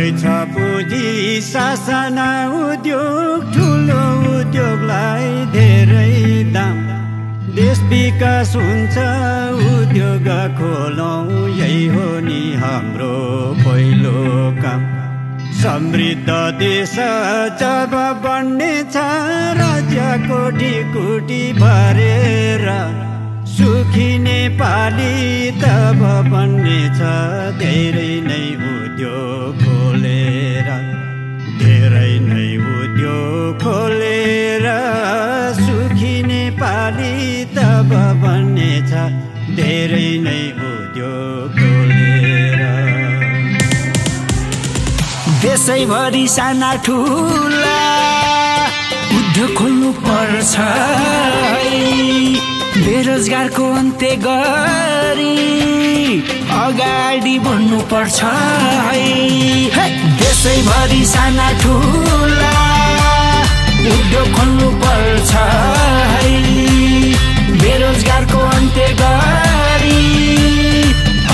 रहेछ पुँजी सासाना उद्योग ठुलो उद्योगलाई धेरै दाम देश विकास हुन्छ उद्योग खोलौँ यही हो नि हाम्रो पहिलो काम समृद्ध देश जब बन्नेछ राज्य कोटी कोटी भरेर सुखी नेपाली तब बन्नेछ धेरै नै उद्योग खोलेर धेरै नै उद्योग खोलेर सुखी नेपाली तब बन्नेछ धेरै नै उद्योग खोलेर देशैभरि साना ठुला उद्योग खोल्नु पर्छ बेरोजगारको अन्त्य गरी अगाडि बढ्नु पर्छ देशैभरि साना ठुला उद्योग खोल्नु पर्छ बेरोजगारको अन्त्य गरी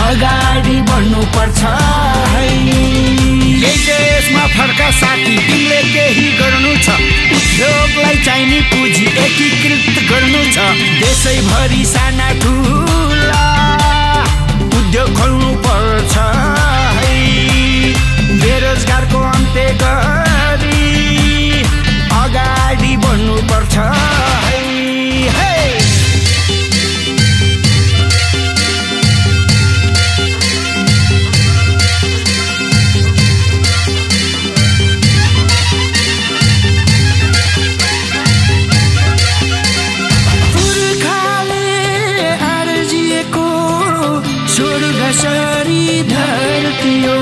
अगाडि बढ्नु पर्छ यही देशमा फर्का साथी तिमीले केही गर्नु छ उद्योगलाई चाहिने पुँजी एकीकृत गर्नु छ देशैभरि साना ठुला उद्योग खोल्नु पर्छ बेरोजगारको अन्त्य गरी अगाडि बढ्नु पर्छ सरी धरती हो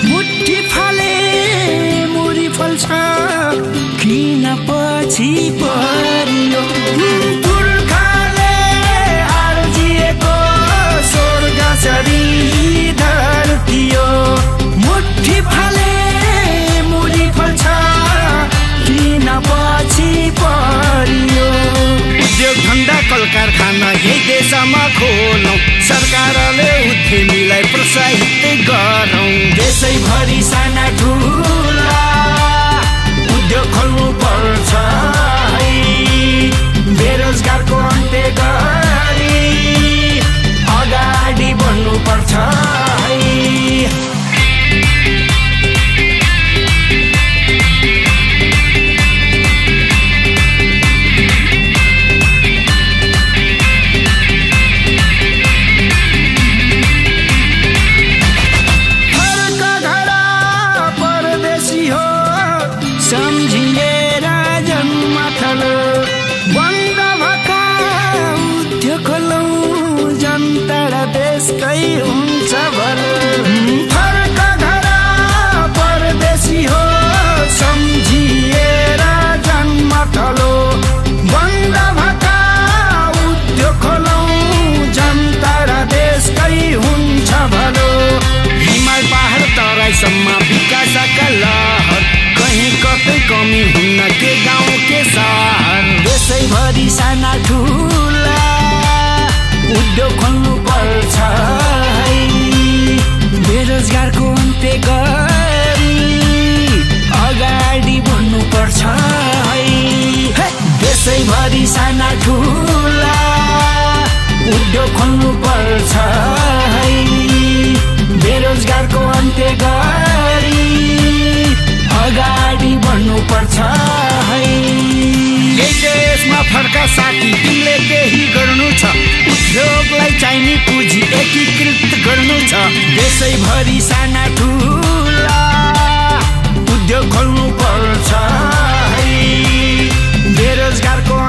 मुट्ठी फाले मुरी फल्छ किन पछि परियो पुर्खाले आर्जिएको स्वर्ग सरी धरती हो मुट्ठी फाले मुरी फल्छ किन पछि परियो उद्योग धन्दा कल कारखाना यही देशमा खोलौँ सरकारले उद्यमीलाई प्रोत्साहित गरौँ देशैभरि साना ठुला उद्योग खोल्नु पर्छ बेरोजगारको अन्त्य गरी अगाडि बढ्नु पर्छ सम्झिएर जन्म थलो बन्द भएका उद्योग खोलौँ जनता र देशकै हुन्छ भलो फर्क घर परदेशी हो सम्झिएर जन्म थलो बन्द भएका उद्योग खोलौँ जनता र देशकै हुन्छ भलो हिमाल पहाड तराईसम्म विकासका लहर कहीं कतै कमी हुन्न के गाउँ के सहर देशैभरि साना ठुला उद्योग खोल्नु पर्छ बेरोजगारको अन्त्य गरी अगाडि बढ्नु पर्छ देशैभरि साना ठुला उद्योग खोल्नु पर्छ बेरोजगारको अन्त्य गरी अगाडि बढ्नु पर्छ यही देशमा फर्का साथी तिमीले केही गर्नु छ उद्योगलाई चाहिने पुँजी एकीकृत गर्नु छ देशैभरि साना ठुला उद्योग खोल्नु पर्छ बेरोजगारको